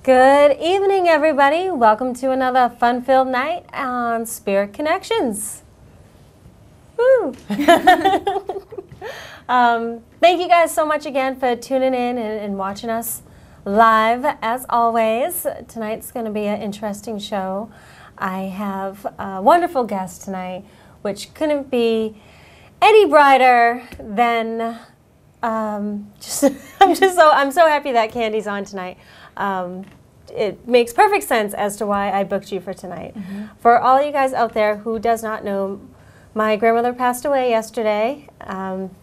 Good evening, everybody. Welcome to another fun-filled night on Spirit Connections. Woo! Thank you guys so much again for tuning in and watching us live, as always. Tonight's going to be an interesting show. I have a wonderful guest tonight, which couldn't be any brighter than I'm so happy that Candy's on tonight. It makes perfect sense as to why I booked you for tonight. Mm-hmm. For all you guys out there who does not know, my grandmother passed away yesterday,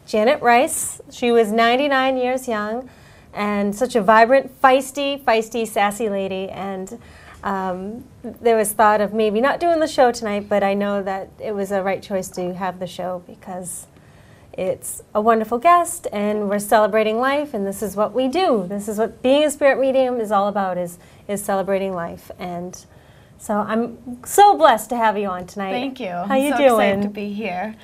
Janet Rice. She was 99 years young and such a vibrant, feisty, sassy lady. And there was thought of maybe not doing the show tonight, but I know that it was a right choice to have the show because it's a wonderful guest, and we're celebrating life, and this is what we do. This is what being a spirit medium is all about, is celebrating life. And so I'm so blessed to have you on tonight. Thank you. How you so doing? Excited to be here.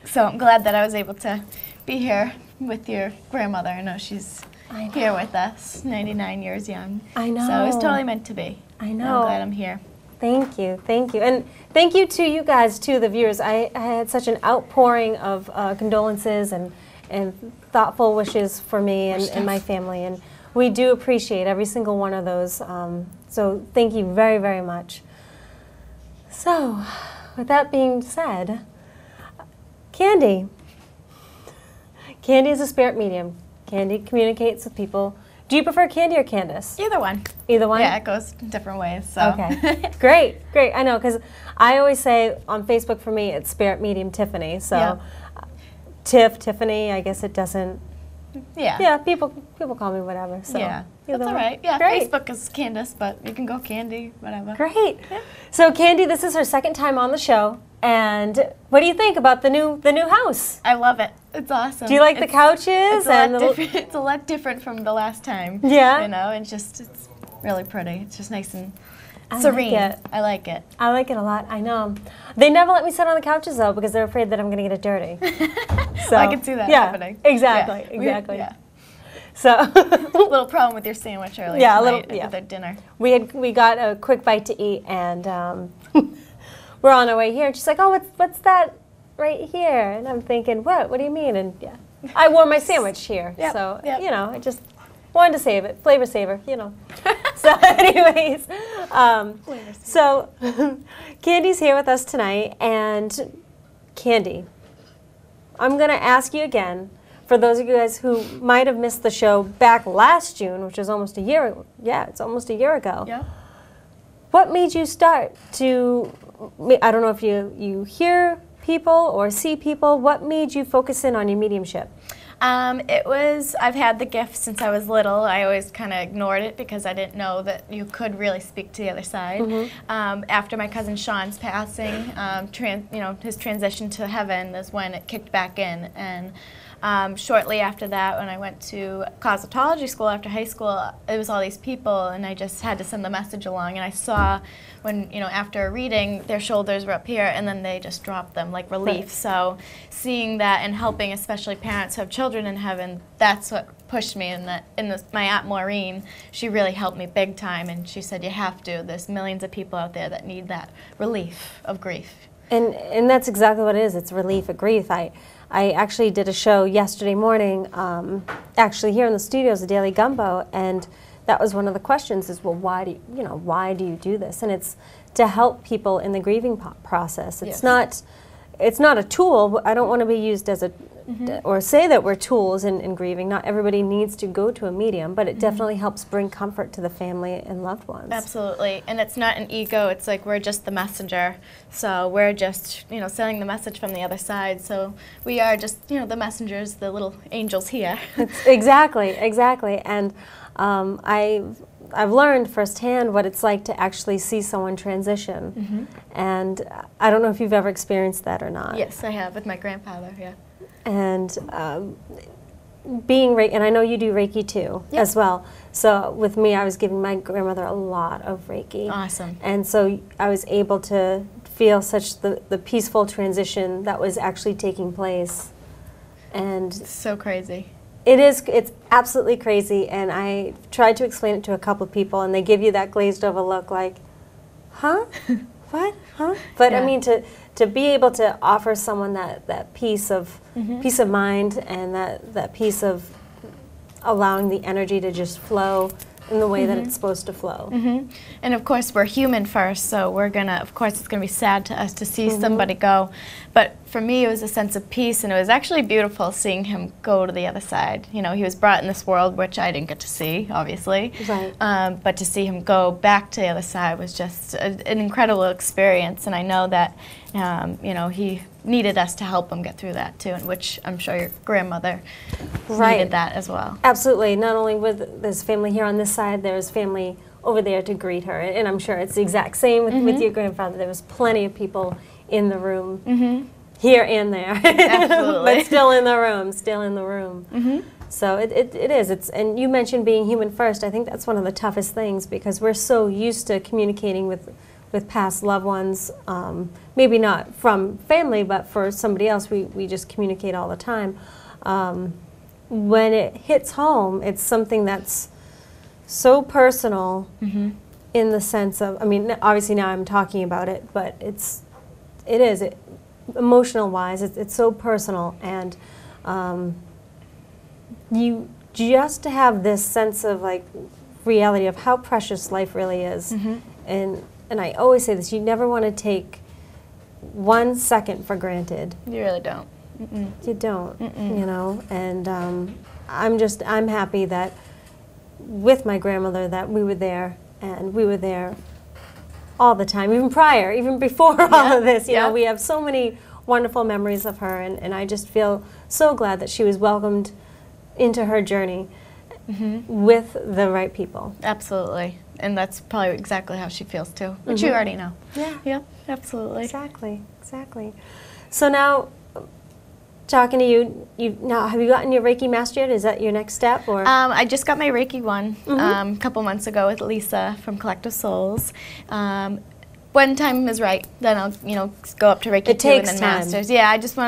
So I'm glad that I was able to be here with your grandmother. I know she's here with us, 99 years young. I know. So it was totally meant to be. I know. I'm glad I'm here. Thank you. And thank you to you guys, too, the viewers. I had such an outpouring of condolences and thoughtful wishes for me and my family, and we do appreciate every single one of those. So thank you very, very much. So, with that being said, Candy is a spirit medium. Candy communicates with people. Do you prefer Candy or Candace? Either one. Either one? Yeah, it goes different ways. So. Okay. Great. I know, because I always say on Facebook for me, it's Spirit Medium Tiffany. So, yeah. Tiffany, I guess it doesn't. Yeah. Yeah, people call me whatever. So yeah, that's all right. Yeah, great. Facebook is Candace, but you can go Candy, whatever. Great. Yeah. So, Candy, this is her second time on the show. And what do you think about the new house? I love it. It's awesome. Do you like the couches? It's a lot different from the last time. Yeah. You know, it's really pretty. It's just nice and serene. I like it. I like it a lot. I know. They never let me sit on the couches though because they're afraid that I'm going to get it dirty. So well, I can see that happening. Exactly. Yeah. Exactly. Yeah. So a little problem with your sandwich earlier. Yeah, with the dinner. We got a quick bite to eat and we're on our way here. And she's like, "Oh, what's that right here?" And I'm thinking, "What? What do you mean?" And yeah, I wore my sandwich here, so you know, I just wanted to save it, flavor saver, you know. So, anyways, so Candy's here with us tonight, and Candy, I'm gonna ask you again. For those of you guys who might have missed the show back last June, which was almost a year. Yeah, it's almost a year ago. Yeah. What made you start to? I don't know if you hear people or see people. What made you focus in on your mediumship? I've had the gift since I was little. I always kind of ignored it because I didn't know that you could really speak to the other side. Mm-hmm. After my cousin Sean's passing, his transition to heaven is when it kicked back in. And shortly after that, when I went to cosmetology school after high school, it was all these people, and I just had to send the message along. And I saw when, after a reading, their shoulders were up here, and then they just dropped them like relief. Right. So seeing that and helping, especially parents who have children in heaven, that's what pushed me. My Aunt Maureen, she really helped me big time, and she said, "You have to. There's millions of people out there that need that relief of grief." And that's exactly what it is. It's relief of grief. I actually did a show yesterday morning, actually here in the studios, the Daily Gumbo, and that was one of the questions is, well, why do you do this? And it's to help people in the grieving process. It's not a tool. I don't want to be used as a, or say that we're tools in grieving. Not everybody needs to go to a medium, but it definitely helps bring comfort to the family and loved ones. Absolutely, and it's not an ego. It's like we're just the messenger. So we're just, sending the message from the other side. So we are just, the messengers, the little angels here. Exactly, and I've learned firsthand what it's like to actually see someone transition. And I don't know if you've ever experienced that or not. Yes, I have with my grandfather, yeah. And being Reiki, and I know you do Reiki too, as well. So with me, I was giving my grandmother a lot of Reiki. Awesome. And so I was able to feel such the peaceful transition that was actually taking place. And it's so crazy. It's absolutely crazy, and I tried to explain it to a couple of people, and they give you that glazed over look like, huh? What? Huh? But I mean, to be able to offer someone that peace of mind and that piece of allowing the energy to just flow in the way that it's supposed to flow. And of course, we're human first, so we're gonna, of course, it's gonna be sad to us to see somebody go. But for me, it was a sense of peace, and it was actually beautiful seeing him go to the other side. You know, he was brought in this world, which I didn't get to see, obviously. Right. But to see him go back to the other side was just an incredible experience, and I know that, you know, he needed us to help him get through that too, and which I'm sure your grandmother needed that as well. Absolutely. Not only with there's family here on this side, there's family over there to greet her, and I'm sure it's the exact same with your grandfather. There was plenty of people in the room, here and there, Absolutely. but still in the room, So it is. And you mentioned being human first. I think that's one of the toughest things, because we're so used to communicating with past loved ones, maybe not from family, but for somebody else, we just communicate all the time. When it hits home, it's something that's so personal in the sense of, I mean, obviously now I'm talking about it, but emotional-wise, it's so personal, and you just have this sense of like reality of how precious life really is, and I always say this: you never want to take 1 second for granted. You really don't. You don't, you know. And I'm happy that with my grandmother that we were there, and we were there all the time, even before all of this. You know, we have so many wonderful memories of her, and I just feel so glad that she was welcomed into her journey with the right people. Absolutely. And that's probably exactly how she feels too, which you already know. Yeah. Yep, absolutely. Exactly. So now, talking to you, now have you gotten your Reiki master yet? Is that your next step, or? I just got my Reiki one a couple months ago with Lisa from Collective Souls. When time is right, then I'll go up to Reiki 2 and then Masters. Yeah,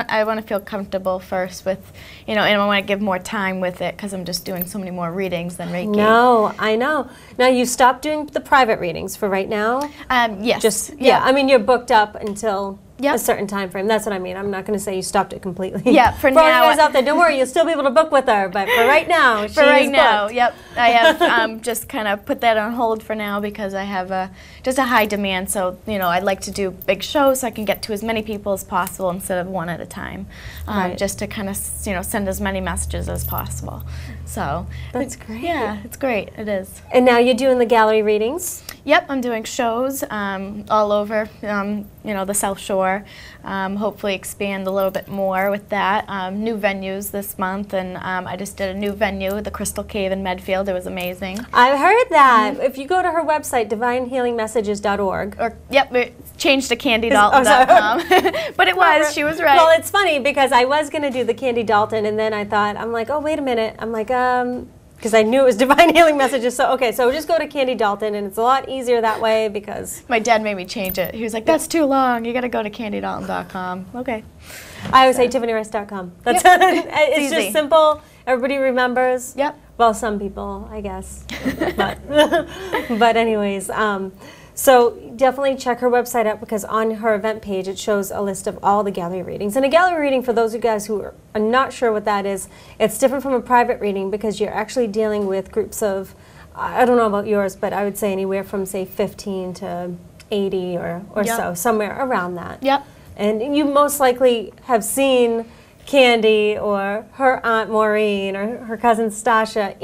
I want to feel comfortable first with, and I want to give more time with it, because I'm just doing so many more readings than Reiki. No, I know. Now you stopped doing the private readings for right now? Yes. I mean, you're booked up until a certain time frame. That's what I mean. I'm not going to say you stopped it completely. Yeah, for now. For all you guys out there, don't worry, you'll still be able to book with her, but for right now, she's booked. Yep. I have just kind of put that on hold for now, because I have just a high demand. So, I'd like to do big shows so I can get to as many people as possible instead of one at a time, just to kind of, send as many messages as possible. So that's great. Yeah, it's great. It is. And now you're doing the gallery readings? Yep, I'm doing shows all over, the South Shore. Hopefully expand a little bit more with that. New venues this month, and I just did a new venue, the Crystal Cave in Medfield. It was amazing. I heard that. If you go to her website, divinehealingmessages.org. Yep, it changed to CandyDalton.com. But it was, she was right. Well, it's funny, because I was going to do the Candy Dalton, and then I thought, I'm like, oh, wait a minute. I'm like, because I knew it was Divine Healing Messages, so okay, so just go to Candy Dalton, and it's a lot easier that way, because... My dad made me change it. He was like, that's too long, you gotta go to CandyDalton.com. Okay. I always say TiffanyRice.com. That's it's just simple, everybody remembers. Yep. Well, some people, I guess. But anyways, so definitely check her website out, because on her event page it shows a list of all the gallery readings. And a gallery reading, for those of you guys who are not sure what that is, it's different from a private reading, because you're actually dealing with groups of, I don't know about yours, but I would say anywhere from, say, 15 to 80 or so, somewhere around that. Yep. And you most likely have seen Candy or her Aunt Maureen or her cousin Stasha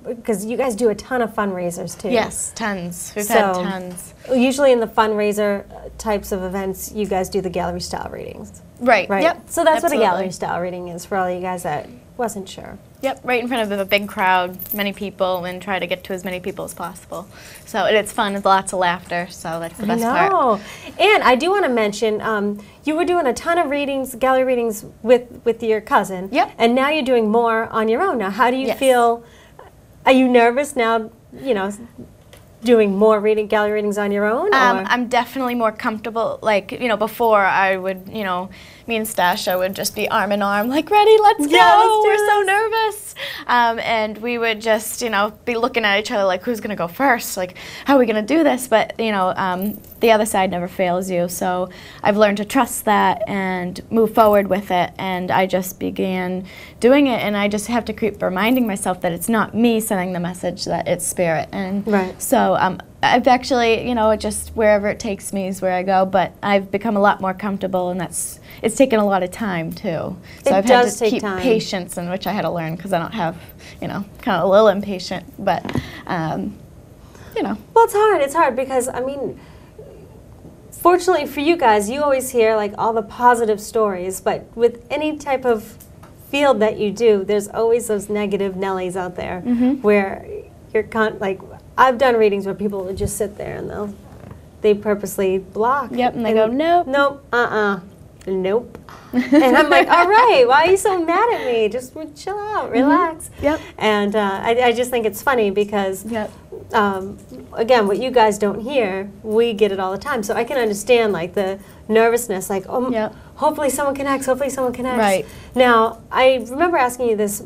because you guys do a ton of fundraisers too. Yes, tons. We've had tons. Usually in the fundraiser types of events, you guys do the gallery style readings. Right. Yep. So that's what a gallery style reading is for all you guys that wasn't sure. Yep, right in front of a big crowd, many people, and try to get to as many people as possible. So it's fun, with lots of laughter, so that's the best part. And I do want to mention, you were doing a ton of readings, gallery readings with your cousin. Yep. And now you're doing more on your own. Now, how do you feel? Are you nervous now, doing more gallery readings on your own? I'm definitely more comfortable. Like, before I would, me and Stasha would just be arm in arm, like, ready, let's go. We're so nervous. and we would just, be looking at each other like, who's going to go first? Like, how are we going to do this? But, the other side never fails you. So I've learned to trust that and move forward with it. And I just began doing it. And I just have to keep reminding myself that it's not me sending the message, that it's Spirit. And so I've actually, just wherever it takes me is where I go. But I've become a lot more comfortable, and it's taken a lot of time too. So I've had to keep patience, in which I had to learn because I don't have, kind of a little impatient. But, Well, it's hard because, fortunately for you guys, you always hear like all the positive stories, but with any type of field that you do, there's always those negative Nellies out there where you're I've done readings where people would just sit there and they purposely block. Yep, and they go, nope. Nope, nope. And I'm like, all right, why are you so mad at me? Just chill out, relax. Yep. And I just think it's funny because, again, what you guys don't hear, we get it all the time. So I can understand like the nervousness, like, hopefully someone connects, hopefully someone connects. Right. Now, I remember asking you this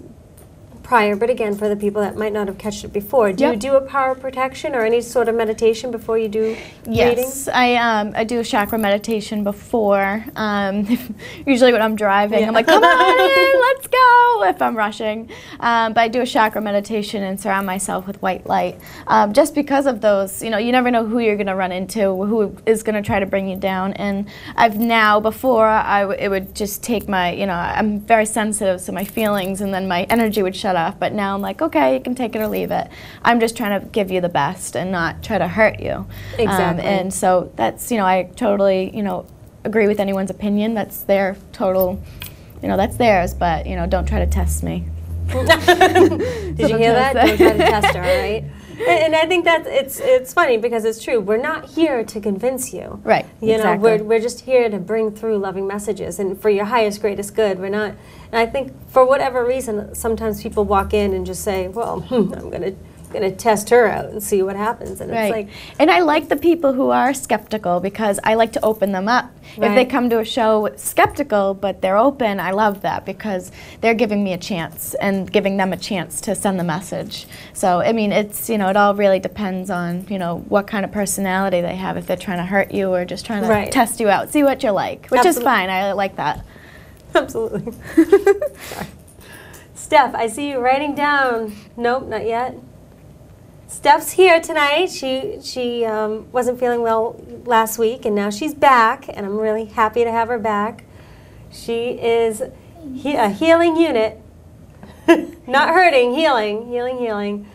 prior, but again, for the people that might not have catched it before, do you do a power protection or any sort of meditation before you do readings? Yes, I do a chakra meditation before. Usually when I'm driving, I'm like, come on in, let's go, if I'm rushing. But I do a chakra meditation and surround myself with white light. Just because of those, you never know who you're going to run into, who is going to try to bring you down. And before, it would just take my, I'm very sensitive to my feelings, and then my energy would shut off. But now I'm like, okay, you can take it or leave it. I'm just trying to give you the best and not try to hurt you. Exactly. And so that's, I totally, agree with anyone's opinion. That's their total, that's theirs. But, don't try to test me. Did you hear that? Don't try to test her, right? And I think that it's funny because it's true. We're not here to convince you. Right. Exactly. We're just here to bring through loving messages and for your highest, greatest good. We're not. And I think for whatever reason, sometimes people walk in and just say, "Well, I'm gonna test her out and see what happens." And it's like. And I like the people who are skeptical because I like to open them up. If they come to a show skeptical but they're open, I love that because they're giving me a chance and giving them a chance to send the message. So it's it all really depends on what kind of personality they have. If they're trying to hurt you or just trying to test you out, see what you like, which is fine. I like that. Absolutely. Sorry. Steph, I see you writing down. Nope, not yet. Steph's here tonight. She wasn't feeling well last week, and now she's back, and I'm really happy to have her back. She is a healing unit. Not hurting, healing.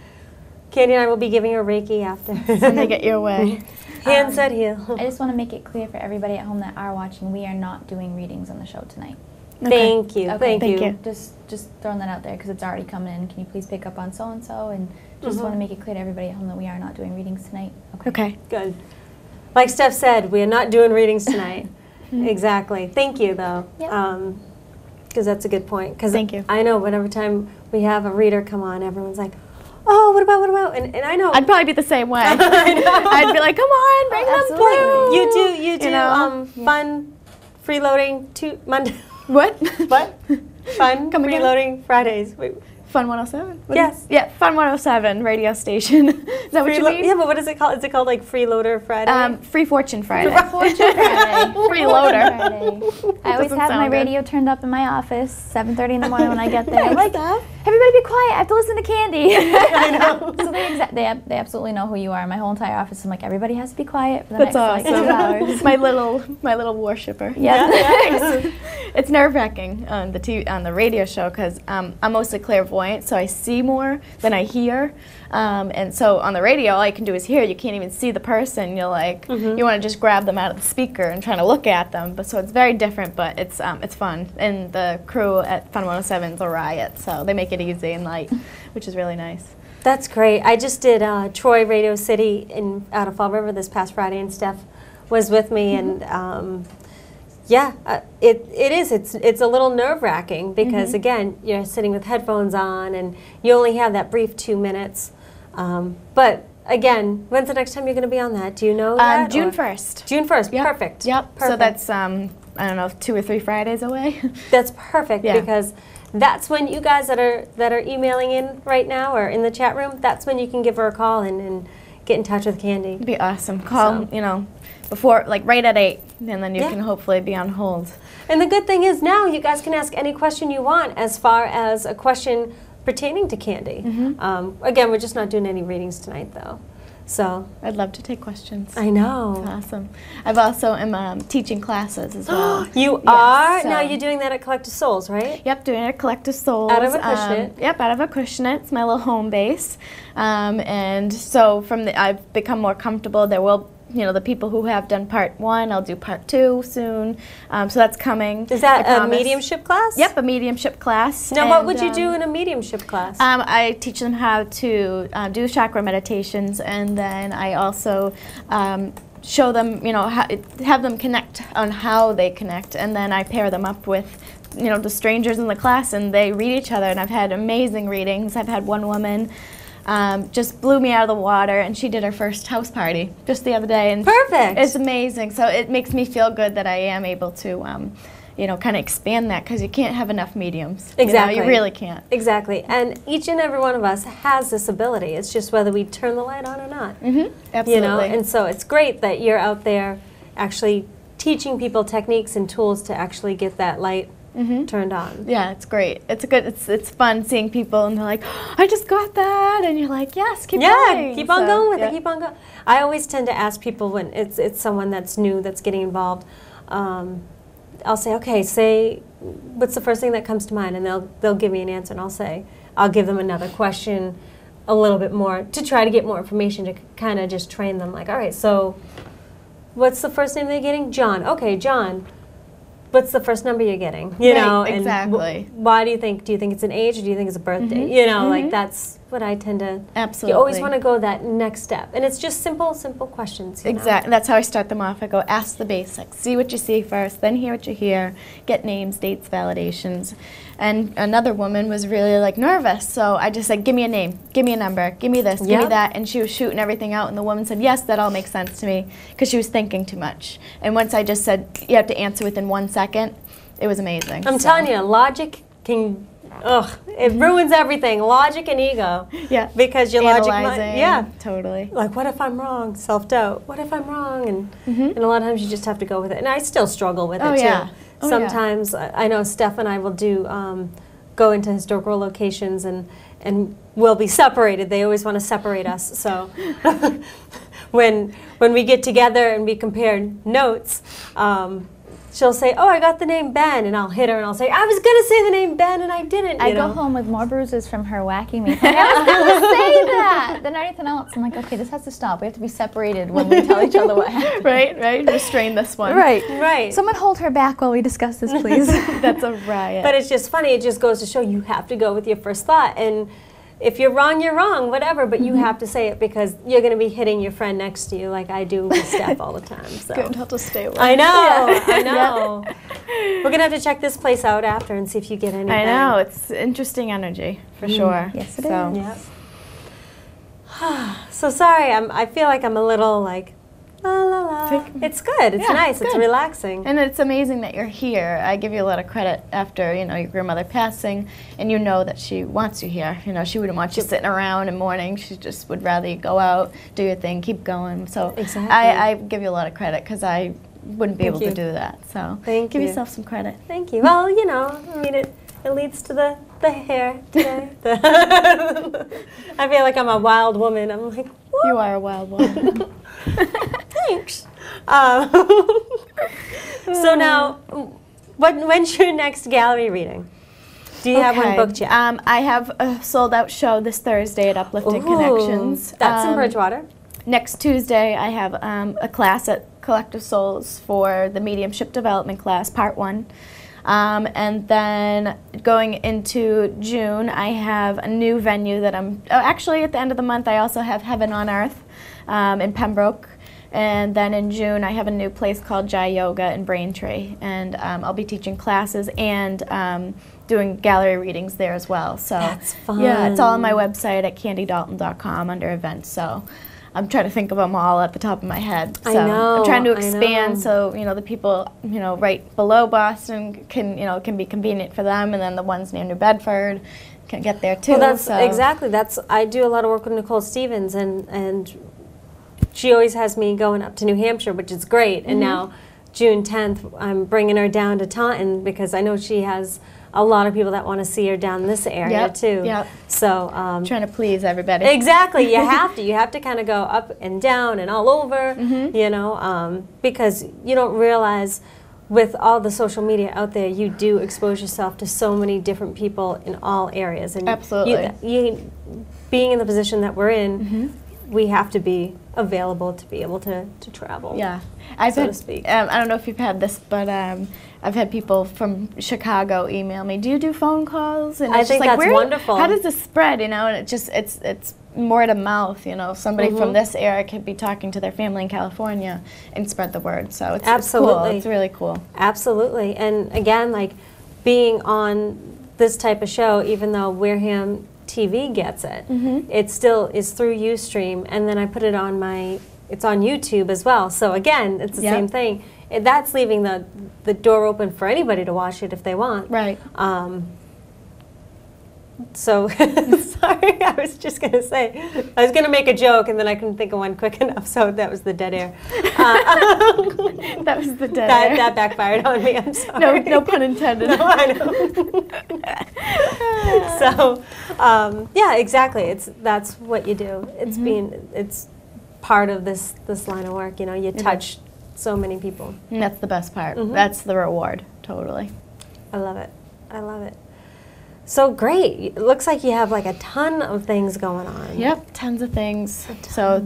Candy and I will be giving her Reiki after. Send it your way. Hand said heal. I just want to make it clear for everybody at home that are watching, we are not doing readings on the show tonight. Okay. Thank you. Okay. Thank you. Just throwing that out there because it's already coming in. Can you please pick up on so-and-so? And just want to make it clear to everybody at home that we are not doing readings tonight. Okay. Good. Like Steph said, we are not doing readings tonight. Exactly. Thank you, though. Yep. Because that's a good point. Thank you. I know whenever time we have a reader come on, everyone's like, oh, what about? And I know. I'd probably be the same way. I know. I'd be like, come on, bring them through. You do fun freeloading Monday. What? What? Fun freeloading Fridays. Wait. Fun 107? Yes. Yeah, Fun 107 radio station. Is that what you mean? Yeah, but what is it called? Is it called like Freeloader Friday? Free Fortune Friday. Free Fortune Friday. Freeloader. Friday. I always have my radio turned up in my office, 7:30 in the morning when I get there. I'm like, Steph. everybody be quiet, I have to listen to Candy. I know. So they absolutely know who you are. My whole entire office, I'm like, everybody has to be quiet for the That's next awesome. 2 hours. my little worshiper. Yeah. It's nerve-wracking on the radio show because I'm mostly clairvoyant, so I see more than I hear. And so on the radio, all you can do is hear. You can't even see the person. You're like, you want to just grab them out of the speaker and trying to look at them. But so it's very different, but it's fun. And the crew at Fun 107 is a riot, so they make it easy and light, which is really nice. That's great. I just did Troy Radio City out of Fall River this past Friday, and Steph was with me, and it's a little nerve-wracking because again, you're sitting with headphones on, and you only have that brief 2 minutes. But again, when's the next time you're going to be on that? Do you know yet? June 1st. June 1st. Yep. Perfect. Yep. Perfect. So that's I don't know, 2 or 3 Fridays away. That's perfect because that's when you guys that are emailing in right now or in the chat room, that's when you can give her a call and get in touch with Candy. It'd be awesome. Call, before, like right at 8, and then you can hopefully be on hold. And the good thing is now you guys can ask any question you want as far as a question pertaining to Candy. Again, we're just not doing any readings tonight, though. So I'd love to take questions. I know. Awesome. I've also am teaching classes as well. You are? So. Now you're doing that at Collective Souls, right? Yep, doing it at Collective Souls. Out of a Acushnet. Yep, out of a Acushnet. It's my little home base. And so I've become more comfortable. There will, the people who have done part 1, I'll do part 2 soon. So that's coming. Is that a mediumship class? Yep, a mediumship class. Now, what would you do in a mediumship class? I teach them how to do chakra meditations, and then I also show them, have them connect on how they connect, and then I pair them up with the strangers in the class, and they read each other, and I've had amazing readings. I've had one woman just blew me out of the water, and she did her first house party just the other day. And perfect. It's amazing. So it makes me feel good that I am able to, kind of expand that, because you can't have enough mediums. Exactly. You really can't. Exactly. And each and every one of us has this ability. It's just whether we turn the light on or not. Absolutely. And so it's great that you're out there actually teaching people techniques and tools to actually get that light turned on. Yeah, it's great. It's fun seeing people and they're like, oh, I just got that, and you're like, yes, keep going. Yeah, keep on going with it. Keep on going. I always tend to ask people when it's someone that's new that's getting involved. I'll say, okay, what's the first thing that comes to mind, and they'll give me an answer, and I'll give them another question, a little bit more to try to get more information to kind of just train them. Like, all right, so what's the first name they're getting? John. Okay, John. What's the first number you're getting? You know, exactly. And why do you think it's an age, or do you think it's a birthday? Like that's what I tend to. Absolutely. You always want to go that next step, and it's just simple questions. Exactly. That's how I start them off. I go, ask the basics, see what you see first, then hear what you hear, get names, dates, validations. And another woman was really nervous, so I just said, give me a name, give me a number, give me this, give me that, and she was shooting everything out, and the woman said, yes, that all makes sense to me, because she was thinking too much. And once I just said, you have to answer within 1 second, it was amazing. I'm telling you, logic can, it ruins everything, logic and ego. Yeah. Because your logic might, totally. Like, what if I'm wrong? Self-doubt. What if I'm wrong? And a lot of times you just have to go with it. And I still struggle with it, too. Sometimes I know Steph and I will go into historical locations and we'll be separated. They always want to separate us. So when we get together and we compare notes, she'll say, oh, I got the name Ben, and I'll hit her and I'll say, I was going to say the name Ben and I didn't. I go home with more bruises from her whacking me. I was going to say that than anything else. I'm like, okay, this has to stop. We have to be separated when we tell each other what happened. Right. Restrain this one. Right. Someone hold her back while we discuss this, please. That's a riot. But it's just funny. It just goes to show you have to go with your first thought. And if you're wrong, whatever, but you have to say it, because you're going to be hitting your friend next to you like I do with Steph all the time. So. Good, I'll just stay away. I know. We're going to have to check this place out after and see if you get anything. I know, it's interesting energy, for sure. Yes, it is. Yep. So sorry, I feel like I'm a little la la la. It's good. It's nice. It's relaxing. And it's amazing that you're here. I give you a lot of credit after your grandmother passing, and you know that she wants you here. She wouldn't want you sitting around in the morning. She just would rather you go out, do your thing, keep going. So exactly. I give you a lot of credit, because I wouldn't be able to do that. So give yourself some credit. Thank you. Well, it leads to the hair today. I feel like I'm a wild woman. I'm like, whoa. You are a wild woman. Thanks. So now, when's your next gallery reading? Do you have one booked yet? I have a sold-out show this Thursday at Uplifting Connections. That's in Bridgewater. Next Tuesday, I have a class at Collective Souls for the Mediumship Development class, Part 1. And then going into June, I have a new venue that actually at the end of the month, I also have Heaven on Earth in Pembroke. And then in June, I have a new place called Jai Yoga in Braintree. And I'll be teaching classes and doing gallery readings there as well. So that's fun. Yeah, it's all on my website at candydalton.com under events. So I'm trying to think of them all at the top of my head. So I know, I'm trying to I expand know. so, you know, the people, you know, right below Boston can, you know, can be convenient for them, and then the ones near New Bedford can get there too. Well, that's so. exactly. I do a lot of work with Nicole Stevens, and she always has me going up to New Hampshire, which is great. And now June 10th, I'm bringing her down to Taunton because I know she has a lot of people that want to see her down this area too. Yep. So Trying to please everybody. exactly, you have to. You have to kind of go up and down and all over, you know, because you don't realize with all the social media out there, you do expose yourself to so many different people in all areas. And Absolutely. You being in the position that we're in, we have to be available to be able to travel. Yeah. So to speak. I don't know if you've had this, but I've had people from Chicago email me, do you do phone calls? And I it's think just like, that's wonderful. How does this spread, you know? And it just, it's word of mouth, you know. Somebody from this area could be talking to their family in California and spread the word. So it's Absolutely. It's cool. It's really cool. Absolutely. And again, like being on this type of show, even though Wareham TV gets it, it still is through Ustream, and then I put it on it's on YouTube as well. So again, it's the same thing. That's leaving the door open for anybody to watch it if they want. Right. So, sorry, I was just going to say, I was going to make a joke and then I couldn't think of one quick enough, so that was the dead air. That was the dead air. That backfired on me, I'm sorry. No pun intended. No, I know. So, yeah, exactly. That's what you do. It's it's part of this line of work. You know, you touch so many people. And that's the best part. That's the reward. Totally. I love it. I love it. So great. It looks like you have like a ton of things going on. Yep, tons of things. So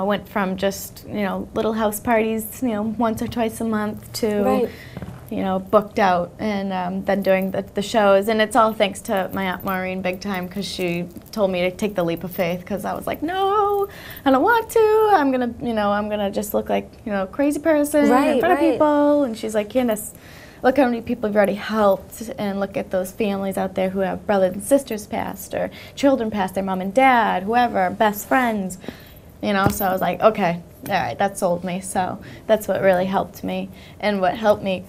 went from just, little house parties, once or twice a month to, booked out, and then doing the shows. And it's all thanks to my Aunt Maureen big time, because she told me to take the leap of faith, because I was like, no, I don't want to. I'm gonna just look like, a crazy person in front of people. And she's like, Candace, look how many people you've already helped, and look at those families out there who have brothers and sisters passed, or children passed, their mom and dad, whoever, best friends, So I was like, okay, all right, that sold me. So that's what really helped me. And what helped me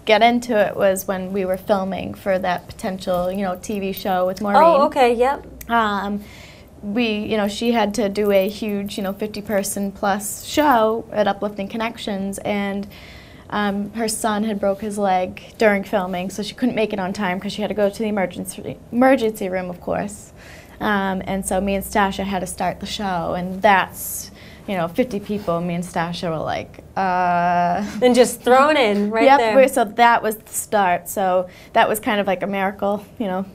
get into it was when we were filming for that potential, TV show with Maureen. Oh, okay, yep. She had to do a huge, 50-person plus show at Uplifting Connections, and her son had broke his leg during filming, so she couldn't make it on time because she had to go to the emergency room, of course. And so me and Stasha had to start the show, and that's, 50 people. Me and Stasha were like, And just thrown in right there. Yep, so that was the start. So that was kind of like a miracle,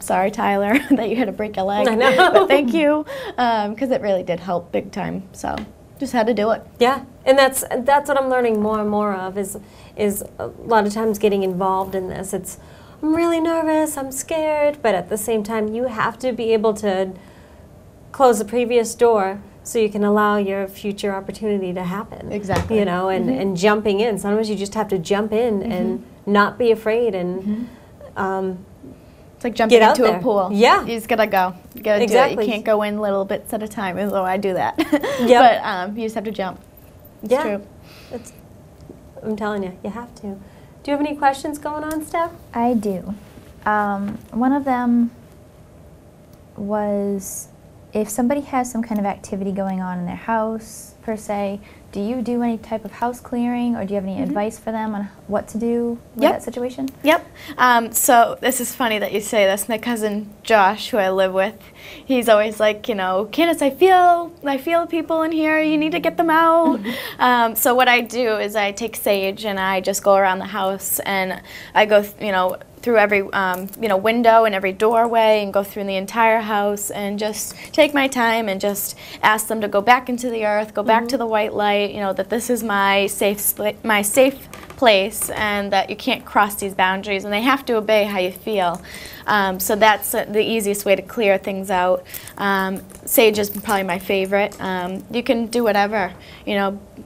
sorry, Tyler, that you had to break your leg. I know. But thank you, because it really did help big time. So just had to do it. Yeah, and that's what I'm learning more and more of is a lot of times getting involved in this. I'm really nervous, I'm scared, but at the same time you have to be able to close the previous door so you can allow your future opportunity to happen. Exactly. And jumping in. Sometimes you just have to jump in and not be afraid and it's like jumping get out into there. a pool. Yeah. You just gotta go. You gotta do it. You can't go in little bits at a time, although I do that. Yep. But you just have to jump. It's true. I'm telling you, you have to. Do you have any questions going on, Steph? I do. One of them was, if somebody has some kind of activity going on in their house, per se, do you do any type of house clearing, or do you have any advice for them on what to do with that situation? Yep. So this is funny that you say this. My cousin Josh, who I live with, he's always like, Candace, I feel people in here. You need to get them out. So what I do is I take sage and I just go around the house and I go, through every window and every doorway, and go through the entire house and just take my time and just ask them to go back into the earth, go back to the white light, that this is my safe place, and that you can't cross these boundaries, and they have to obey how you feel. So that's the easiest way to clear things out. Sage is probably my favorite. You can do whatever,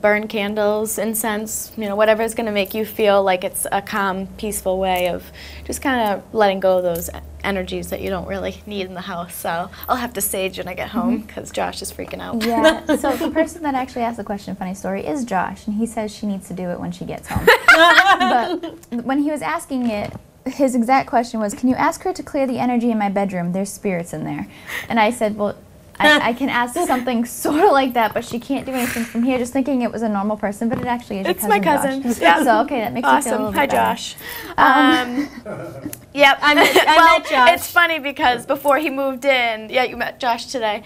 burn candles, incense, whatever is going to make you feel like it's a calm, peaceful way of just kind of letting go of those energies that you don't really need in the house. So I'll have to sage when I get home because Josh is freaking out. Yeah, so the person that actually asked the question, funny story, is Josh, and he says she needs to do it when she gets home. But when he was asking it, his exact question was, can you ask her to clear the energy in my bedroom? There's spirits in there. And I said, well, I can ask something sort of like that, but she can't do anything from here, just thinking it was a normal person, but it actually is your cousin, my cousin. Josh. Yeah. So, okay, that makes me feel a little bit Hi, better. Josh. Yep. I met Josh. It's funny because before he moved in, yeah, you met Josh today.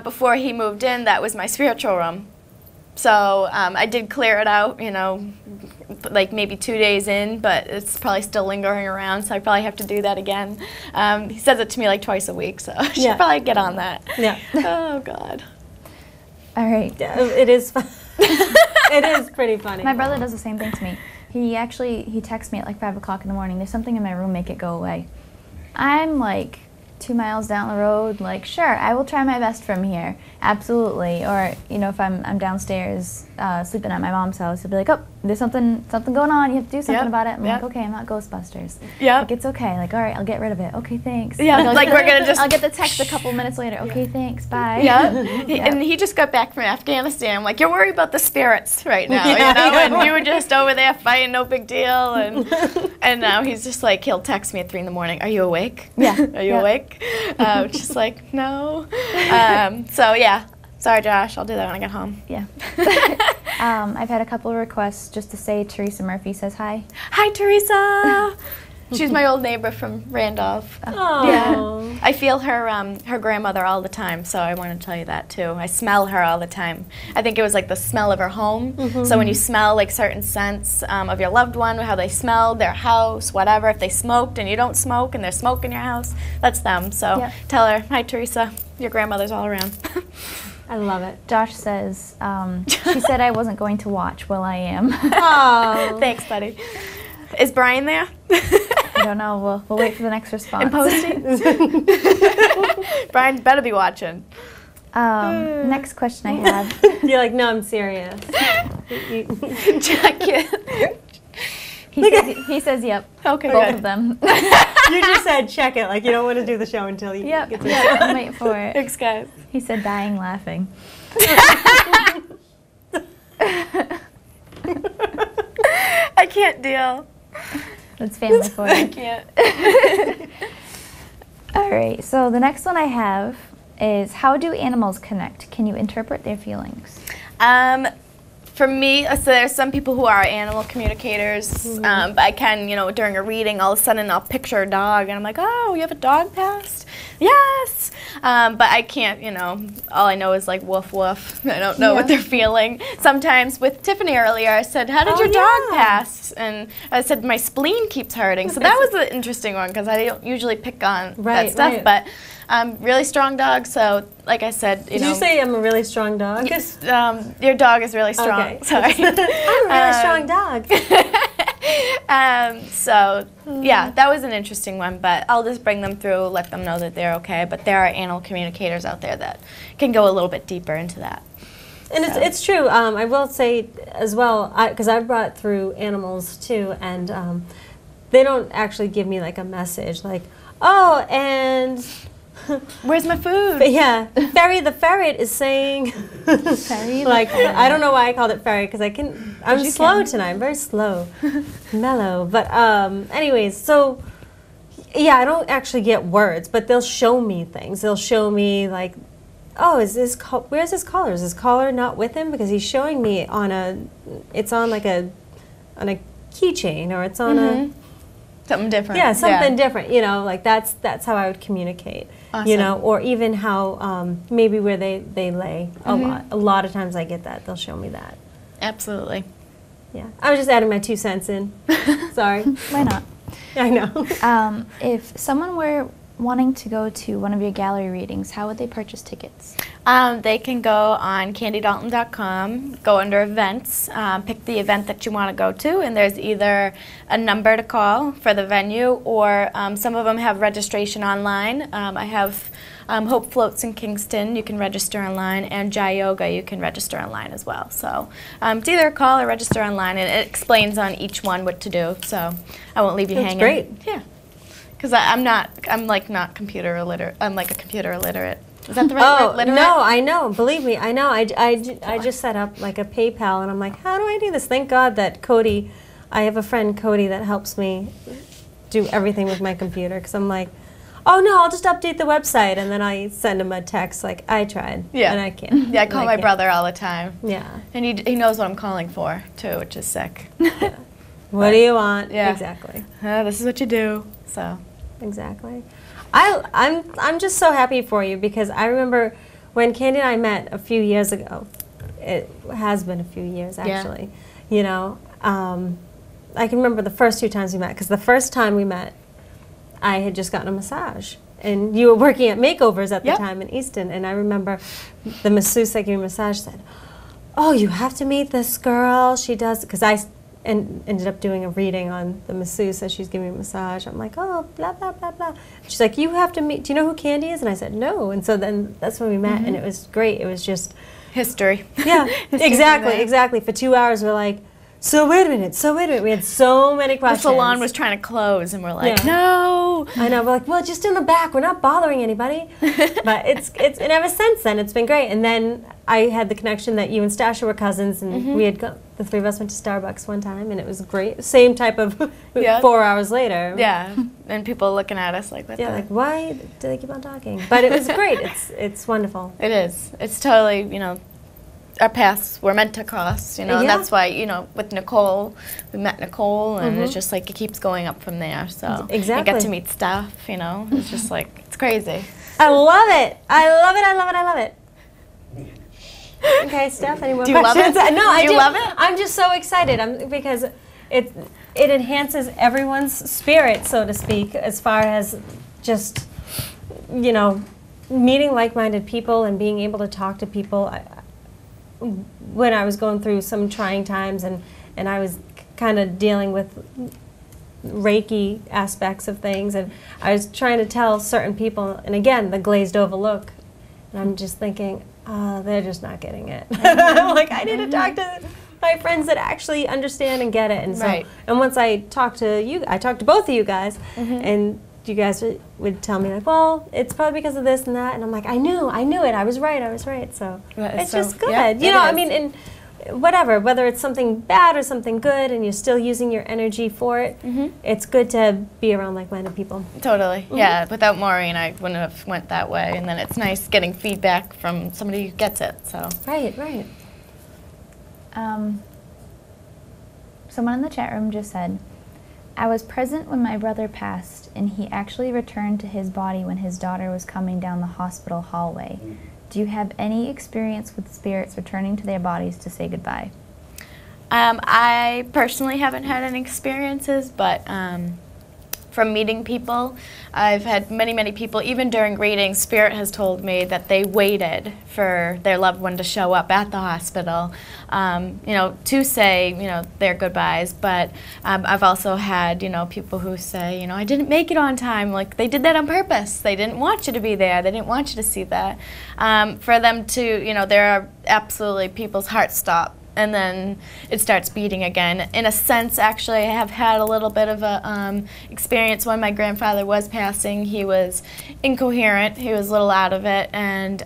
Before he moved in, that was my spiritual room. So I did clear it out, you know, like maybe 2 days in, but it's probably still lingering around, so I probably have to do that again. He says it to me like twice a week, so I should probably get on that. Yeah. Oh, God. All right. Yeah, it is fun. It is pretty funny. My brother does the same thing to me. He texts me at like 5 o'clock in the morning, there's something in my room, make it go away. I'm like 2 miles down the road, like, sure, I will try my best from here, absolutely. Or, you know, if I'm downstairs sleeping at my mom's house, he'll be like, oh, there's something going on, you have to do something about it. I'm like, okay, I'm not Ghostbusters. Yeah. Like, it's okay, like, all right, I'll get rid of it. Okay, thanks. Yeah, like we're gonna just... I'll get the text a couple minutes later, okay, thanks, bye. Yeah, and he just got back from Afghanistan. I'm like, you're worried about the spirits right now, you know? And you were just over there fighting, no big deal. And now he's just like, he'll text me at 3 in the morning. Are you awake? Yeah. Are you awake? Just like, no. So yeah, sorry, Josh. I'll do that when I get home. Yeah. I've had a couple of requests just to say Teresa Murphy says hi. Hi, Teresa. She's my old neighbor from Randolph. Oh. Yeah. I feel her grandmother all the time, so I want to tell you that too. I smell her all the time. I think it was like the smell of her home. So when you smell like certain scents of your loved one, how they smelled, their house, whatever, if they smoked and you don't smoke and there's smoke in your house, that's them. So tell her, hi, Teresa, your grandmother's all around. I love it. Josh says, she said I wasn't going to watch. Well, I am. Oh. Thanks, buddy. Is Brian there? I don't know. We'll wait for the next response. And posting? Brian better be watching. Next question I have. You're like, no, I'm serious. Check it. He says, yep. Okay, both good. of them. You just said check it, like you don't want to do the show until you get to Yep, I'm waiting for it. Thanks, guys. He said dying laughing. I can't deal. That's family for I you. can't. All right, so the next one I have is, how do animals connect? Can you interpret their feelings? For me, so there's some people who are animal communicators, but I can, you know, during a reading, all of a sudden I'll picture a dog, and I'm like, oh, you have a dog past? Yes! But I can't, you know, all I know is like woof woof. I don't know what they're feeling. Sometimes with Tiffany earlier, I said, how did your dog pass? And I said, my spleen keeps hurting. So that was an interesting one, because I don't usually pick on that stuff, but really strong dog, so like I said, you know. Did you say I'm a really strong dog? Yes, your dog is really strong. Okay. Sorry. I'm a really strong dog. So, yeah, that was an interesting one, but I'll just bring them through, let them know that they're okay, but there are animal communicators out there that can go a little bit deeper into that. And it's true. I will say as well, because I've brought through animals too, and they don't actually give me like a message like, oh, and where's my food? But yeah, Ferry the ferret is saying, like, I don't know why I called it Ferry, because I'm slow tonight. I'm very slow, mellow. But anyways, so yeah, I don't actually get words, but they'll show me things. They'll show me like, oh, where's his collar? Is his collar not with him? Because he's showing me it's on like on a keychain, or it's on a something different. Yeah, something different. You know, like that's how I would communicate. Awesome. You know, or even how maybe where they lay. A lot of times I get that. They'll show me that. Absolutely. Yeah, I was just adding my 2 cents in. Sorry. Why not? I know. If someone were wanting to go to one of your gallery readings, how would they purchase tickets? They can go on candydalton.com, go under events, pick the event that you want to go to, and there's either a number to call for the venue, or some of them have registration online. I have Hope Floats in Kingston, you can register online, and Jai Yoga, you can register online as well. So it's either call or register online, and it explains on each one what to do, so I won't leave you hanging. That's great. Yeah. Because I'm like not computer illiterate. I'm like a computer illiterate. Is that the right word? Literate? No, I know. Believe me, I know. I just set up like a PayPal, and I'm like, how do I do this? Thank God that Cody, I have a friend, Cody, that helps me do everything with my computer, because I'm like, oh no, I'll just update the website, and then I send him a text like, I tried, and I can't. Yeah, I call my brother all the time. Yeah. And he knows what I'm calling for, too, which is sick. Yeah. What do you want? Yeah. Exactly. This is what you do, so. Exactly. I'm just so happy for you, because I remember when Candy and I met a few years ago. It has been a few years, actually. Yeah. You know, I can remember the first 2 times we met, because the first time we met, I had just gotten a massage, and you were working at Makeovers at the time in Easton, and I remember the masseuse that gave me a massage said, oh, you have to meet this girl. She does, because I ended up doing a reading on the masseuse as she's giving me a massage. I'm like, oh, blah, blah, blah, blah. She's like, you have to meet, do you know who Candy is? And I said, no. And so then that's when we met, and it was great. It was just history. Yeah, exactly. For 2 hours, we're like, so wait a minute. We had so many questions. The salon was trying to close, and we're like, no. I know. We're like, well, just in the back. We're not bothering anybody. But and ever since then, it's been great. And then I had the connection that you and Stasha were cousins, and we had the 3 of us went to Starbucks one time, and it was great. Same type of 4 hours later. Yeah, and people looking at us like, what the? Like, why do they keep on talking? But it was great. It's wonderful. It is. It's totally, our paths were meant to cross, and that's why, with Nicole, we met Nicole, and it's just like it keeps going up from there. So you get to meet Steph, it's just like, it's crazy. I love it. I love it. Okay, Steph, any more questions? Do you love it? No, I do. You love it? I'm just so excited because it enhances everyone's spirit, so to speak, as far as just, meeting like-minded people and being able to talk to people. When I was going through some trying times and I was kind of dealing with Reiki aspects of things, and I was trying to tell certain people, and again, the glazed over look, and I'm just thinking, they're just not getting it. I'm like, I need to talk to my friends that actually understand and get it. And so, and once I talked to you, I talked to both of you guys, and you guys would tell me like, well, it's probably because of this and that, and I'm like, I knew it, I was right. So it's just good, I mean, and whatever, whether it's something bad or something good, and you're still using your energy for it, it's good to be around like-minded people. Totally, yeah. Without Maureen, I wouldn't have went that way, and then it's nice getting feedback from somebody who gets it. So right. Someone in the chat room just said, I was present when my brother passed, and he actually returned to his body when his daughter was coming down the hospital hallway. Do you have any experience with spirits returning to their bodies to say goodbye? I personally haven't had any experiences, but from meeting people, I've had many people, even during readings, Spirit has told me that they waited for their loved one to show up at the hospital, to say, their goodbyes. But I've also had, people who say, I didn't make it on time. Like, they did that on purpose. They didn't want you to be there. They didn't want you to see that. For them to, there are absolutely people's hearts stop, and then it starts beating again. In a sense, actually, I have had a little bit of a experience when my grandfather was passing. He was incoherent. He was a little out of it, and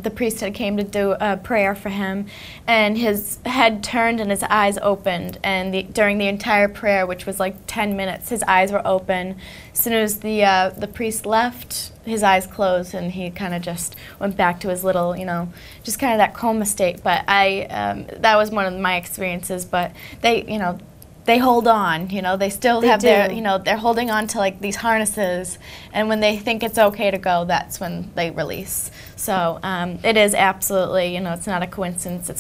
the priest had came to do a prayer for him, and his head turned and his eyes opened, and during the entire prayer, which was like 10 minutes, his eyes were open. As soon as the priest left, his eyes closed, and he kind of just went back to his little, just kind of that coma state. But that was one of my experiences. But they hold on, they still have their, they're holding on to like these harnesses, and when they think it's okay to go, that's when they release. So it is absolutely, it's not a coincidence.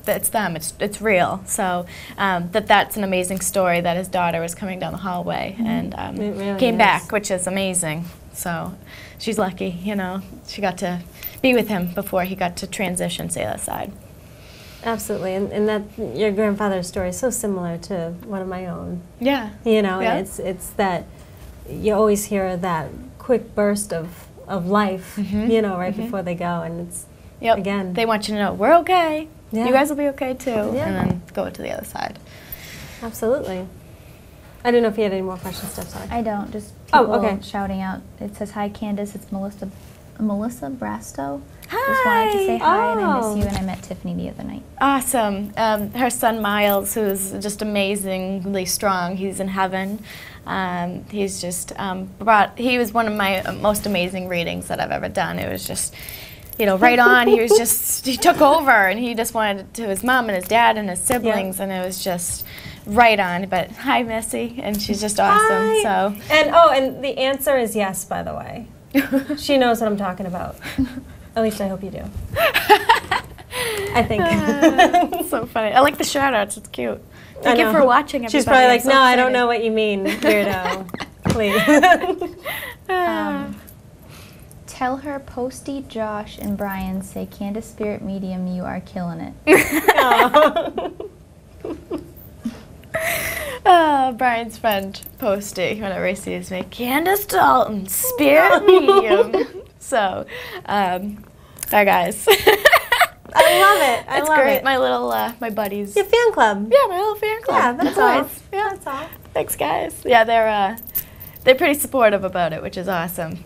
It's them. It's real. So that's an amazing story that his daughter was coming down the hallway and really came back, which is amazing. So she's lucky, she got to be with him before he got to transition to the other side. Absolutely, and that your grandfather's story is so similar to one of my own. Yeah. And it's that you always hear that quick burst of life, right before they go, and it's again they want you to know we're okay. Yeah. You guys will be okay too, yeah. and then go to the other side. Absolutely. I don't know if you had any more questions, Steph. Sorry. I don't. Just people okay. shouting out. It says, "Hi, Candace. It's Melissa Brastow. Hi. Just wanted to say hi, and I miss Oh. you. And I met Tiffany the other night." Awesome. Her son Miles, who's just amazingly strong, he's in heaven. He's just he was one of my most amazing readings that I've ever done. It was just, right on. He took over, and he just wanted to his mom and his dad and his siblings, and it was just right on. But hi, Missy, and she's just awesome. Hi. So And the answer is yes, by the way. She knows what I'm talking about. At least I hope you do. I think. It's so funny. I like the shout outs. It's cute. Thank you for watching, everybody. She's probably I'm like, so no, I don't excited." know what you mean, weirdo. Please. Tell her Posty, Josh, and Brian say, "Candace Spirit Medium, you are killing it." Oh, Brian's friend Posty, whenever he sees me, Candace Dalton, Spirit Medium. So, hi guys. I love it. I It's love great. it. My little, my buddies. Your fan club. Yeah, my little fan club. Yeah, that's As all. always. Yeah. That's all. Thanks, guys. Yeah, they're pretty supportive about it, which is awesome.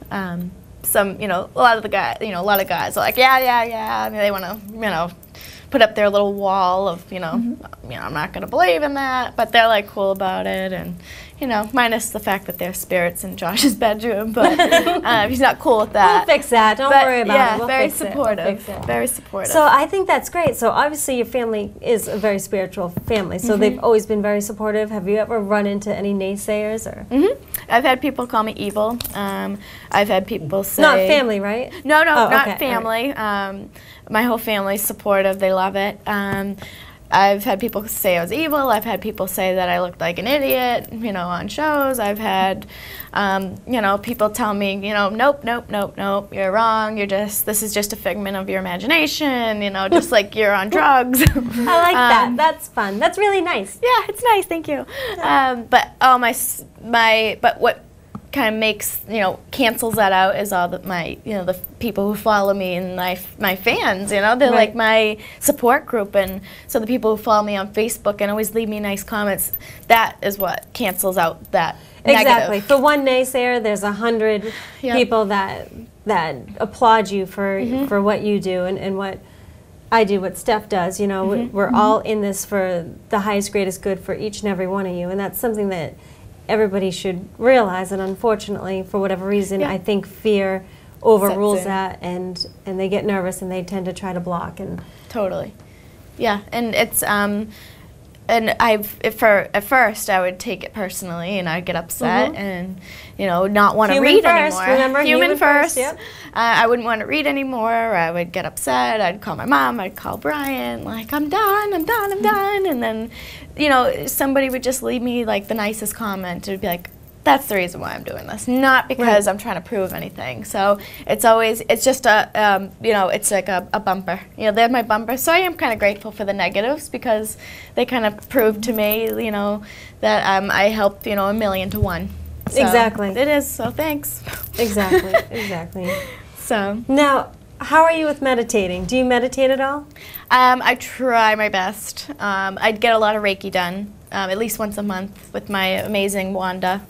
Some, a lot of guys are like, yeah, and they want to, put up their little wall of, I'm not going to believe in that, but they're like cool about it, and minus the fact that there's spirits in Josh's bedroom, but he's not cool with that. We'll fix that. Don't But, worry about yeah, it. We'll very fix it. supportive. We'll fix it. Very supportive. So I think that's great. So obviously your family is a very spiritual family. So they've always been very supportive. Have you ever run into any naysayers or? I've had people call me evil. I've had people say Not family, right? No, Oh, not okay, family. My whole family's supportive. They love it. I've had people say I was evil. I've had people say that I looked like an idiot, on shows. I've had, people tell me, nope, you're wrong. This is just a figment of your imagination, just like you're on drugs. I like that. That's fun. That's really nice. Yeah, it's nice. Thank you. But but what kind of makes cancels that out is all my the people who follow me and my fans. They're like my support group, and so the people who follow me on Facebook and always leave me nice comments. That is what cancels out that Exactly. negative. For one naysayer, there's 100 people that applaud you for what you do and what I do, what Steph does. We're all in this for the highest, greatest good for each and every one of you, and that's something that everybody should realize. And unfortunately, for whatever reason, I think fear overrules that, and they get nervous and they tend to try to block. And totally, yeah, and it's and at first I would take it personally, and I'd get upset and not want to read anymore. Remember, human first. Yep. I wouldn't want to read anymore. I would get upset. I'd call my mom. I'd call Brian. Like, I'm done. And then, somebody would just leave me like the nicest comment. It would be like, that's the reason why I'm doing this, not because I'm trying to prove anything. So it's just it's like a bumper. They're my bumper. So I am kind of grateful for the negatives because they kind of prove to me, that I help, 1,000,000 to 1. So Exactly. It is. So thanks. Exactly. So Now, how are you with meditating? Do you meditate at all? I try my best. I'd get a lot of Reiki done, at least once a month with my amazing Wanda.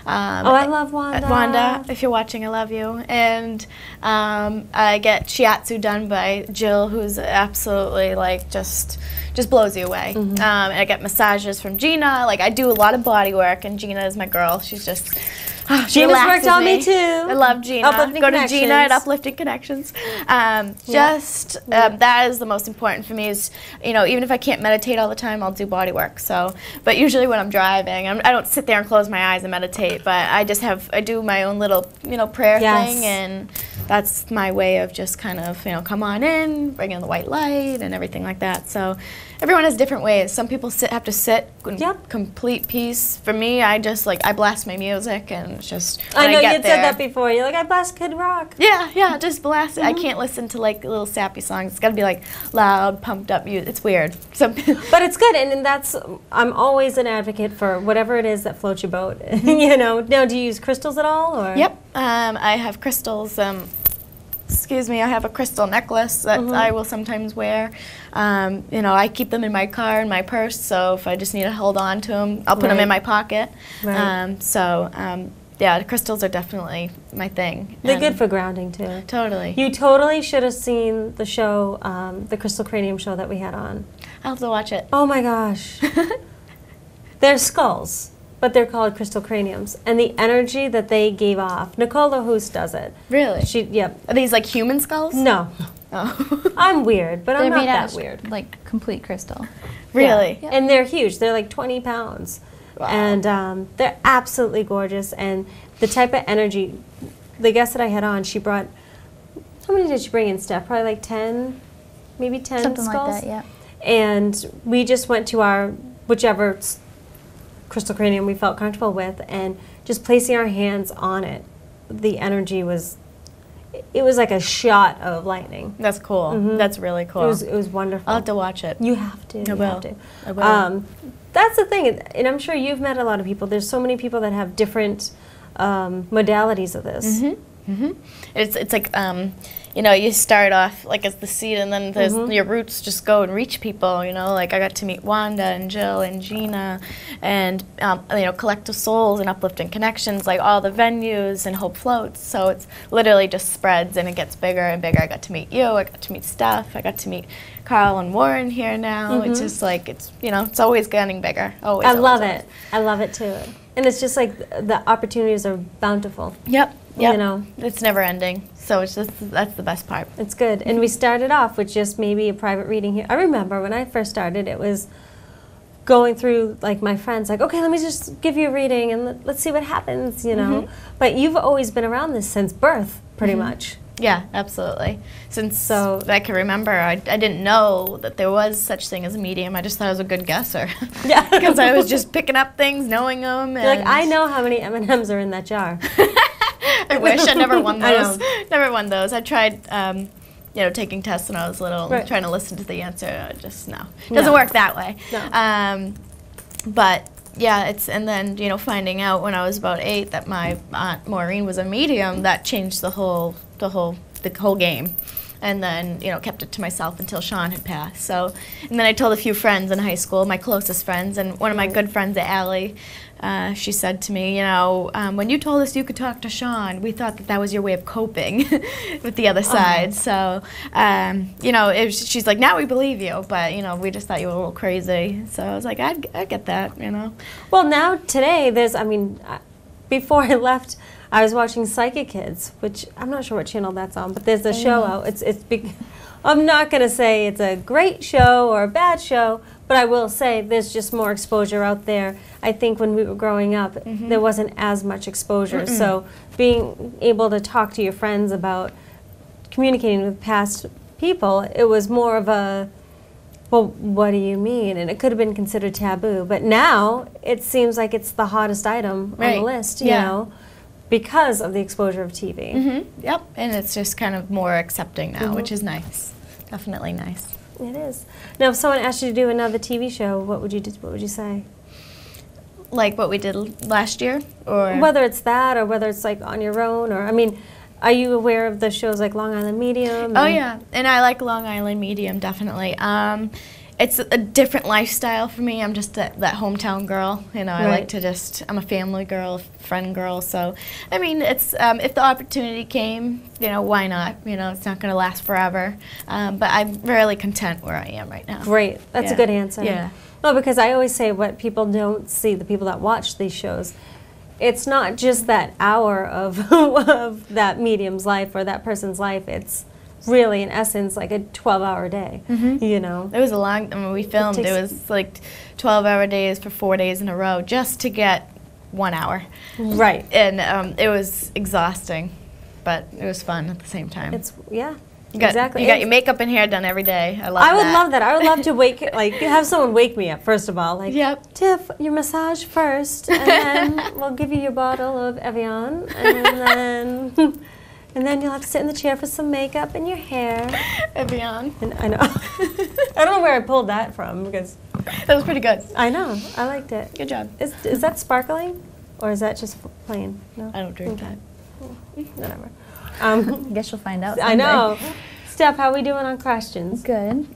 I love Wanda. Wanda, if you're watching, I love you. And I get shiatsu done by Jill, who's absolutely just blows you away. And I get massages from Gina. Like, I do a lot of body work, and Gina is my girl. She's just she Gina's relaxes worked on me too. I love Gina. Uplifting Go to Connections. Gina at Uplifting Connections. That is the most important for me. Is even if I can't meditate all the time, I'll do body work. So, but usually when I'm driving, I don't sit there and close my eyes and meditate. But I do my own little prayer thing, and that's my way of just kind of come on in, bring in the white light and everything like that. So. Everyone has different ways. Some people have to sit in complete peace. For me, I blast my music, and it's just when I know get you'd there, said that before. You're like, I blast Kid Rock. Yeah, just blast it. I can't listen to little sappy songs. It's got to be loud, pumped up music. It's weird. But it's good, and I'm always an advocate for whatever it is that floats your boat. Now, do you use crystals at all? Or? Yep. I have crystals. I have a crystal necklace that I will sometimes wear. I keep them in my car, in my purse, so if I just need to hold on to them, I'll put them in my pocket. Right. yeah, the crystals are definitely my thing. They're good for grounding too. Totally. You totally should have seen the show, the Crystal Cranium show that we had on. I'll have to watch it. Oh my gosh. They're skulls, but they're called crystal craniums. And the energy that they gave off, Nicole LaHoose does it. Really? Yep. Are these like human skulls? No. Oh. I'm weird, but I'm They're not made out that of weird. like complete crystal. Really? Yeah. And they're huge. They're like 20 pounds. Wow. And they're absolutely gorgeous. And the type of energy, the guest that I had on, she brought, how many did she bring in, Steph? Probably like 10, maybe 10 Something skulls? like that, yeah. And we just went to our, whichever crystal cranium we felt comfortable with, and just placing our hands on it, the energy was, it was like a shot of lightning. That's cool. Mhm. That's really cool. It was wonderful. I'll have to watch it. You have to. I You will. have to. I will. That's the thing, and I'm sure you've met a lot of people. There's so many people that have different modalities of this. It's like you know, you start off like as the seed, and then there's your roots just go and reach people. You know, like I got to meet Wanda and Jill and Gina, and you know, Collective Souls and Uplifting Connections, like all the venues and Hope Floats. So it's literally just spreads and it gets bigger and bigger. I got to meet you. I got to meet Steph. I got to meet Carl and Warren here now. It's just like it's, you know, it's always getting bigger. Always. I always, love always. it. I love it too. And it's just like the opportunities are bountiful. Yep. Yep. You know, it's never ending. So it's just, that's the best part. it's good. And we started off with just maybe a private reading here. I remember when I first started, it was going through like my friends, like, okay, let me just give you a reading and let's see what happens, you know. But you've always been around this since birth, pretty much. Yeah, absolutely. Since So- I can remember, I didn't know that there was such thing as a medium. I just thought I was a good guesser. Yeah. Because I was just picking up things, knowing them. You're like, I know how many M&Ms are in that jar. I wish I never won I those. know. Never won those. I tried, you know, taking tests when I was little, Right. trying to listen to the answer. Just no, No. doesn't work that way. No. But yeah, and then, you know, finding out when I was about 8 that my aunt Maureen was a medium, that changed the whole game. And then, you know, kept it to myself until Sean had passed. So, and then I told a few friends in high school, my closest friends, and one of my good friends, Allie, she said to me, you know, when you told us you could talk to Sean, we thought that was your way of coping with the other side. So, you know, she's like, now we believe you, but, you know, we just thought you were a little crazy. So I was like, I get that, you know. Well, now today, before I left, I was watching Psychic Kids, which I'm not sure what channel that's on, but there's a show out. I'm not going to say it's a great show or a bad show, but I will say there's just more exposure out there. I think when we were growing up, there wasn't as much exposure. So being able to talk to your friends about communicating with past people, it was more of a, well, what do you mean? And it could have been considered taboo. But now it seems like it's the hottest item on the list, you know, because of the exposure of TV. Yep, and it's just kind of more accepting now, which is nice. Definitely nice. It is. Now, if someone asked you to do another TV show, what would you say? Like what we did last year, or Whether it's that or whether it's like on your own, or, I mean, are you aware of the shows like Long Island Medium? Oh yeah, and I like Long Island Medium, definitely. It's a different lifestyle for me. I'm just that hometown girl, you know. I like to I'm a family girl, friend girl. So, I mean, it's if the opportunity came, you know, why not? You know, it's not going to last forever. But I'm really content where I am right now. Great. That's a good answer. Yeah. Well, because I always say what people don't see, the people that watch these shows, it's not just that hour of, of that medium's life or that person's life. It's really, in essence, like a 12-hour day, you know. It was a long, I mean, we filmed, it was like 12-hour days for 4 days in a row just to get 1 hour. Right. And it was exhausting, but it was fun at the same time. Exactly. You got your makeup and hair done every day. I would love that. I would love to have someone wake me up, first of all. Like, Tiff, your massage first, and then we'll give you your bottle of Evian, and then you'll have to sit in the chair for some makeup and your hair. Evian. And I know. I don't know where I pulled that from, because that was pretty good. I know. I liked it. Good job. Is that sparkling, or is that just plain? No. I don't drink that. Whatever. I guess you'll find out someday. I know. Steph, how are we doing on questions? Good.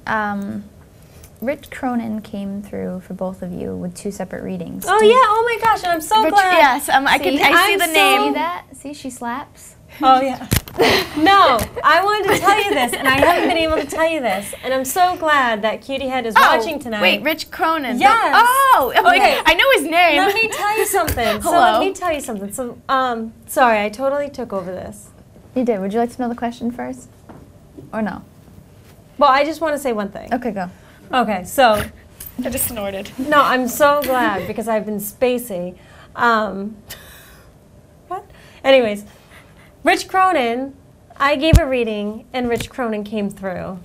Rich Cronin came through for both of you with 2 separate readings. Oh yeah! Oh my gosh! I'm so glad. Yes, I see the name. See that? See, she slaps. Oh yeah. No, I wanted to tell you this, and I haven't been able to tell you this, and I'm so glad that Cutie Head is watching tonight. Wait, Rich Cronin. Yes. Oh, okay. I know his name. Let me tell you something. So let me tell you something. So, sorry, I totally took over this. You did. Would you like to know the question first? Or no? Well, I just want to say one thing. Okay, go. Okay, so. I just snorted. No, I'm so glad because I've been spacey. What? Anyways, Rich Cronin, I gave a reading and Rich Cronin came through.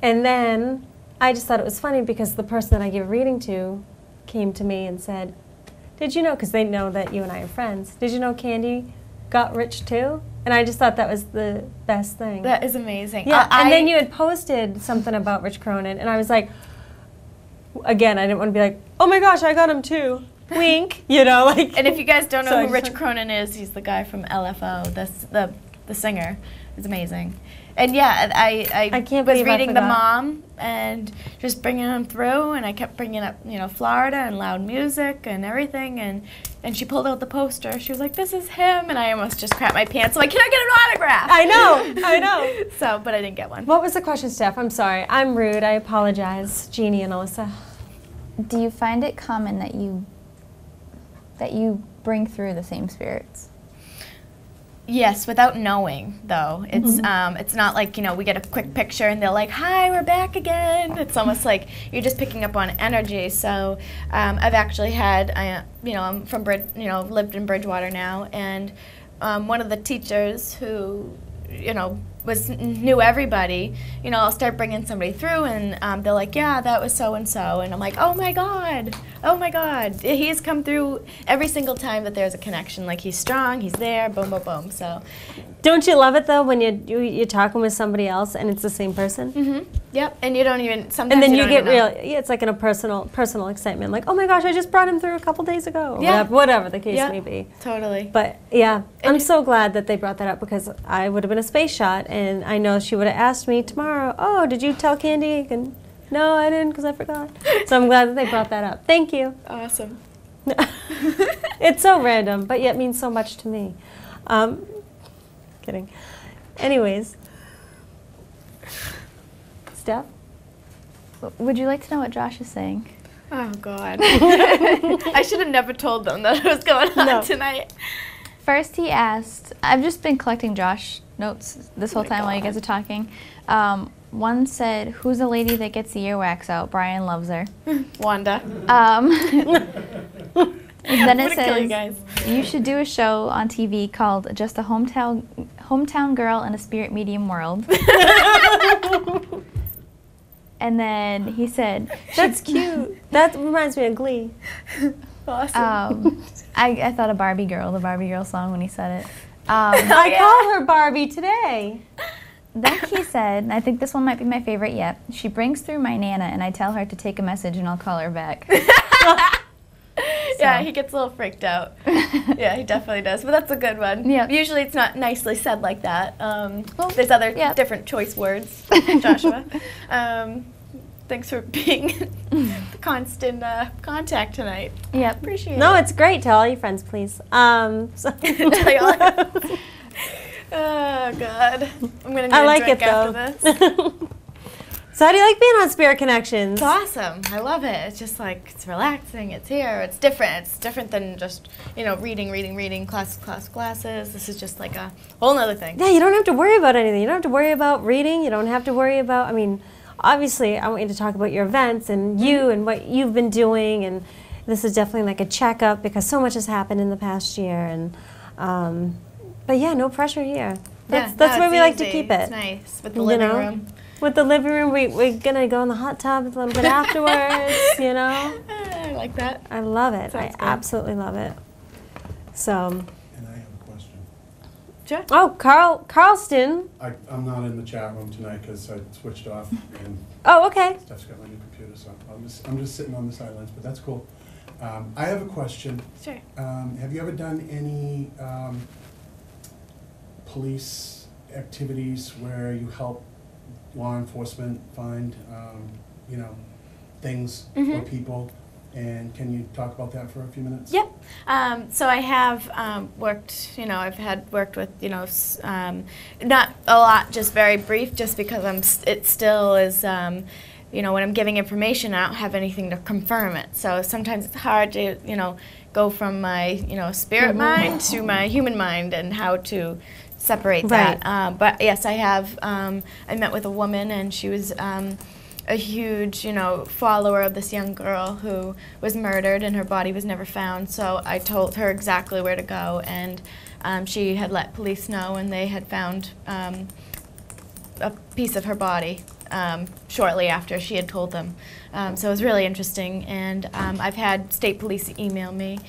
And then I just thought it was funny because the person that I gave a reading to came to me and said, did you know, because they know that you and I are friends, did you know Candy got rich too? And I just thought that was the best thing. That is amazing. Yeah, and then you had posted something about Rich Cronin, and I was like, again, I didn't want to be like, oh my gosh, I got him too. Wink, you know, like. And if you guys don't know who Rich Cronin is, he's the guy from LFO, the singer. It's amazing. And yeah, I can't was believe reading I The forgot. Mom and just bringing him through, and I kept bringing up, Florida and loud music and everything, and she pulled out the poster. She was like, this is him, and I almost just crapped my pants. I'm like, can I get an autograph? I know. So, but I didn't get one. What was the question, Steph? I'm sorry. I'm rude. I apologize, Jeannie and Alyssa. Do you find it common that you bring through the same spirits? Yes, without knowing, though. It's it's not like, we get a quick picture and they're like, hi, we're back again. It's almost like you're just picking up on energy. So I've actually had, I'm from, lived in Bridgewater now, and one of the teachers who, knew everybody, I'll start bringing somebody through and they're like, yeah, that was so-and-so. And I'm like, oh my God. He's come through every single time that there's a connection. Like, he's strong, he's there, boom, boom, boom. So, don't you love it, though, when you're talking with somebody else and it's the same person? Mm-hmm. Yep, and you don't even, sometimes and then you you get don't real, it's like in a personal excitement. Like, oh my gosh, I just brought him through a couple days ago. Or Yeah. whatever the case may be. Totally. But yeah, I'm so glad that they brought that up because I would have been a space shot, and I know she would have asked me tomorrow, oh, did you tell Candy? And no, I didn't because I forgot. So I'm glad that they brought that up. Thank you. Awesome. It's so random, but yet means so much to me. Kidding. Anyways. Steph? Would you like to know what Josh is saying? Oh, God. I should have never told them that was going on tonight. First he asked, I've just been collecting Josh notes this whole time while you guys are talking. One said, who's the lady that gets the earwax out? Brian loves her. Wanda. Then it kill you says, guys. you should do a show on TV called Just a Hometown Girl in a Spirit Medium World. And then he said, that's cute. That reminds me of Glee. Awesome. I thought of Barbie Girl, the Barbie Girl song when he said it. I called her Barbie today. Then he said, and I think this one might be my favorite yet, she brings through my Nana and I tell her to take a message and I'll call her back. Yeah, he gets a little freaked out. Yeah, he definitely does. But that's a good one. Yeah. Usually it's not nicely said like that. There's other different choice words, Joshua. Thanks for being constant contact tonight. Yeah. Appreciate it. No, it's great. Tell all your friends, please. Tell you all. Oh, God. I'm going to need I a drink after this. So how do you like being on Spirit Connections? It's awesome. I love it. It's just like, it's relaxing. It's here. It's different. It's different than just, reading, classes. This is just like a whole nother thing. Yeah, you don't have to worry about anything. You don't have to worry about reading. You don't have to worry about, obviously, I want you to talk about your events and you and what you've been doing. And this is definitely like a checkup because so much has happened in the past year. And but yeah, no pressure here. That's where we like to keep it. It's nice with the living room. With the living room, we're going to go in the hot tub a little bit afterwards, I like that. I love it. Sounds good. Absolutely love it. So. And I have a question. Sure. Oh, Carlston. I'm not in the chat room tonight because I switched off and Oh, okay. Steph's got my new computer, so I'm just sitting on the sidelines, but that's cool. I have a question. Sure. Have you ever done any police activities where you help law enforcement find you know, things or people. And can you talk about that for a few minutes? Yep. So I have worked, I've worked with, not a lot, just very brief, just because it still is, when I'm giving information, I don't have anything to confirm it. So sometimes it's hard to, go from my, spirit mind to my human mind and how to separate that. But yes, I have, I met with a woman, and she was a huge, follower of this young girl who was murdered, and her body was never found. So I told her exactly where to go, and she had let police know, and they had found a piece of her body shortly after she had told them. So it was really interesting, and I've had state police email me.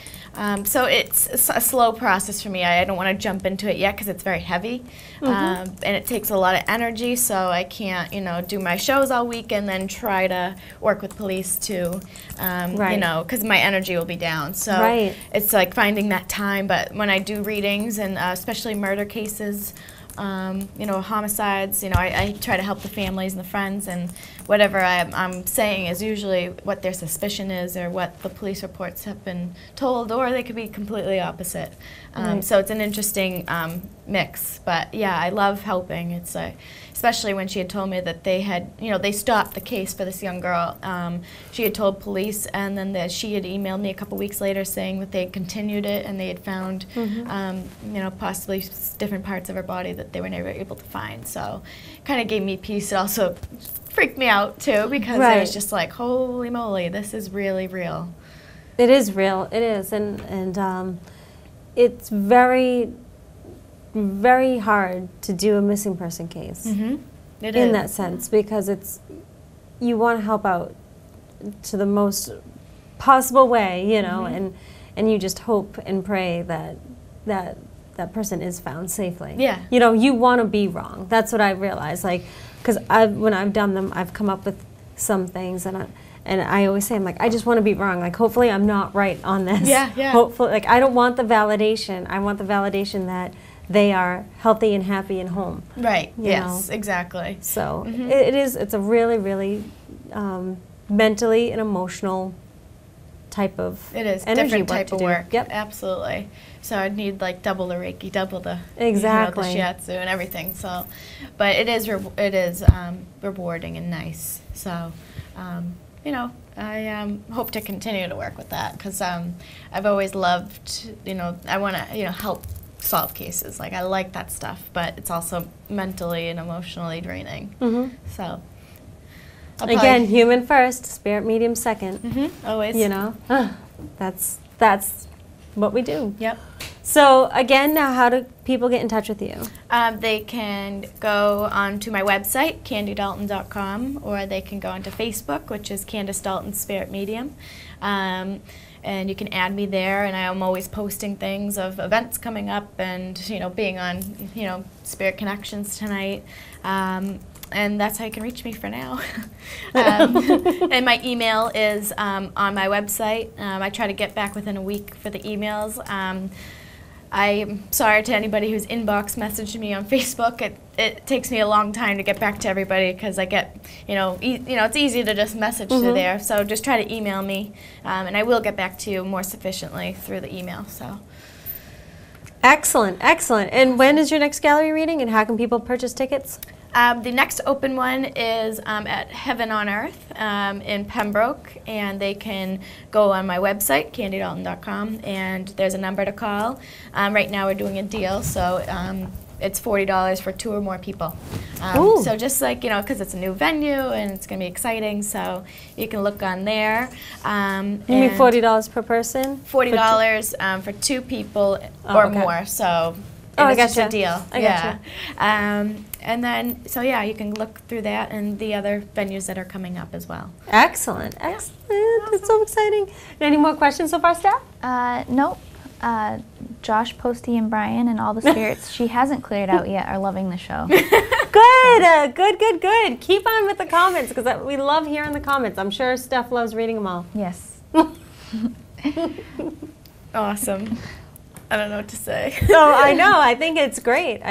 So it's a slow process for me. I don't want to jump into it yet because it's very heavy, and it takes a lot of energy, so I can't, do my shows all week and then try to work with police too, because my energy will be down. So it's like finding that time, but when I do readings, and especially murder cases, homicides, I try to help the families and the friends, and whatever I'm saying is usually what their suspicion is or what the police reports have been told, or they could be completely opposite. So it's an interesting mix, but yeah, I love helping. It's especially when she had told me that they had, they stopped the case for this young girl. She had told police, and then she had emailed me a couple weeks later saying that they had continued it, and they had found, possibly different parts of her body that they were never able to find. So kind of gave me peace. It also freaked me out too, because I was just like, holy moly, this is really real. It is real. It is, and it's very, very hard to do a missing person case. It in is. that sense, because you want to help out to the most possible way, and you just hope and pray that person is found safely. Yeah. You want to be wrong. That's what I realized. Like, because when I've done them, I've come up with some things, and I always say, I'm like, I just want to be wrong. Like, hopefully I'm not right on this. Yeah, yeah. Hopefully, like, I don't want the validation. I want the validation that they are healthy and happy and home. Right. You Yes, know? exactly. So it's a really, really mentally and emotional type of different type of work. Yep. Absolutely. So I'd need like double the Reiki, double the the shiatsu and everything. So, but it is rewarding and nice. So, I hope to continue to work with that, because I've always loved, I want to help solve cases. Like, I like that stuff, but it's also mentally and emotionally draining. So. Again, human first, spirit medium second. Always. That's what we do. Yep. So again, now how do people get in touch with you? They can go onto my website, candydalton.com, or they can go onto Facebook, which is Candace Dalton Spirit Medium. And you can add me there, and I am always posting things of events coming up, and being on Spirit Connections tonight. And that's how you can reach me for now. And my email is on my website. I try to get back within a week for the emails. I'm sorry to anybody who's inbox messaged me on Facebook. It takes me a long time to get back to everybody, because I get, it's easy to just message through there. So just try to email me, and I will get back to you more sufficiently through the email. So. Excellent, excellent. And when is your next gallery reading, and how can people purchase tickets? The next open one is at Heaven on Earth in Pembroke, and they can go on my website, candydalton.com, and there's a number to call. Right now we're doing a deal, so it's $40 for 2 or more people. So just like, because it's a new venue and it's going to be exciting, so you can look on there. You mean $40 per person? $40 for 2 people or more, so it's just a deal. I gotcha. And then, so yeah, you can look through that and the other venues that are coming up as well. Excellent, excellent. That's so exciting. Any more questions so far, Steph? Nope. Josh, Posty, and Brian, and all the spirits she hasn't cleared out yet, are loving the show. Good, good. Keep on with the comments, because we love hearing the comments. I'm sure Steph loves reading them all. Yes. Awesome. I don't know what to say. So I know. I think it's great.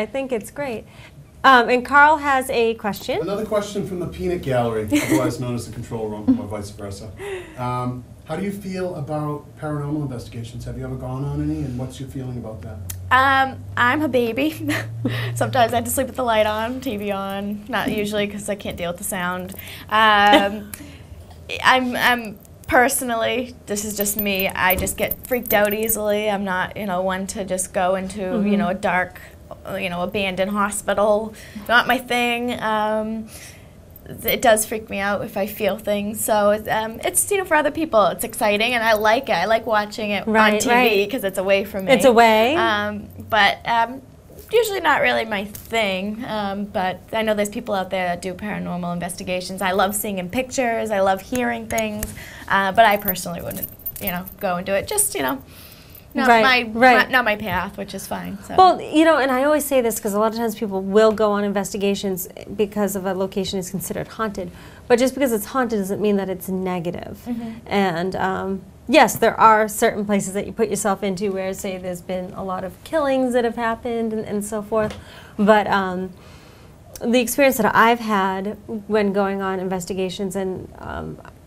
And Carl has a question. Another question from the peanut gallery, otherwise known as the control room, or vice versa. How do you feel about paranormal investigations? Have you ever gone on any, and what's your feeling about that? I'm a baby. Sometimes I have to sleep with the light on, TV on. Not usually because I can't deal with the sound. I'm personally, this is just me, I just get freaked out easily. I'm not, one to just go into, a dark, abandoned hospital. Not my thing. It does freak me out if I feel things. So it's for other people, it's exciting, and I like it. I like watching it on TV because it's away from me. It's away. But usually not really my thing. But I know there's people out there that do paranormal investigations. I love seeing in pictures. I love hearing things. But I personally wouldn't, go and do it. Just, not my path, which is fine. So. Well, and I always say this because a lot of times people will go on investigations because of a location is considered haunted. But just because it's haunted doesn't mean that it's negative. And yes, there are certain places that you put yourself into where, say, there's been a lot of killings that have happened and so forth. But the experience that I've had when going on investigations, and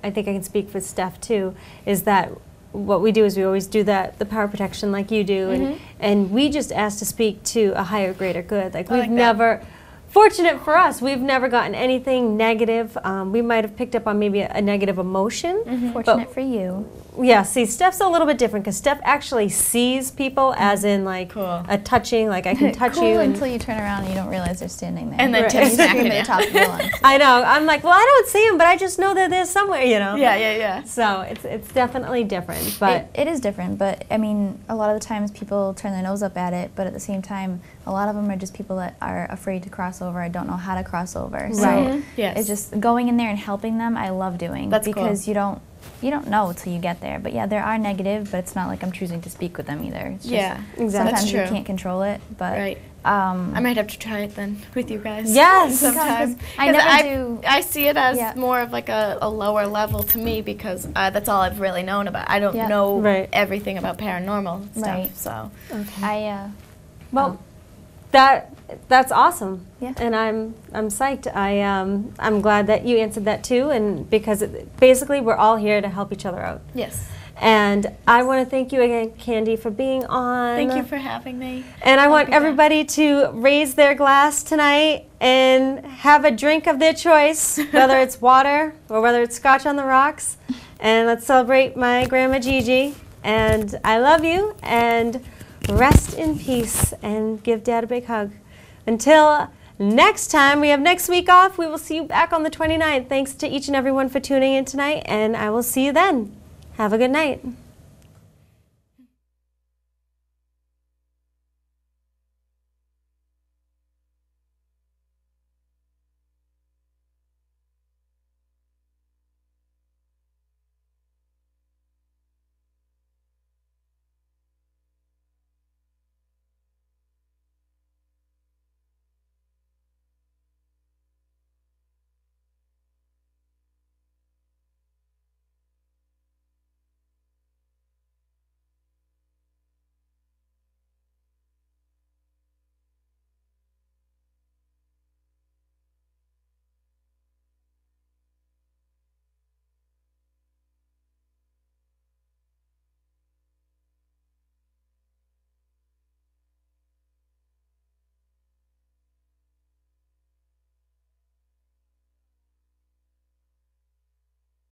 I think I can speak for Steph too, is that what we do is we always do the power protection like you do, and we just ask to speak to a higher, greater good. Like we've never, fortunate for us, we've never gotten anything negative. We might have picked up on maybe a negative emotion. Fortunate for you. Yeah, see, Steph's a little bit different because Steph actually sees people as in like a touching, like I can touch you. Until you turn around and you don't realize they're standing there. And then Tiff's smacking at the top of the lungs. I know. I'm like, well, I don't see him, but I just know that they're somewhere, Yeah. So it's definitely different. But it is different, but I mean, a lot of the times people turn their nose up at it, but at the same time, a lot of them are just people that are afraid to cross over. I don't know how to cross over. So it's just going in there and helping them. I love doing because you don't know until you get there. But yeah, there are negative, but it's not like I'm choosing to speak with them either. It's just exactly. Sometimes you can't control it, but I might have to try it then with you guys. Yes, sometimes. I see it as more of like a lower level to me because that's all I've really known about. I don't know everything about paranormal stuff. So well, that's awesome. Yeah. And I'm psyched. I'm glad that you answered that too, and because basically we're all here to help each other out. Yes. And I want to thank you again, Candy, for being on. Thank you for having me. And I want everybody to raise their glass tonight and have a drink of their choice, whether it's water or whether it's scotch on the rocks. And let's celebrate my grandma Gigi. And I love you, and rest in peace, and give Dad a big hug. Until next time, we have next week off. We will see you back on the 29th. Thanks to each and everyone for tuning in tonight, and I will see you then. Have a good night.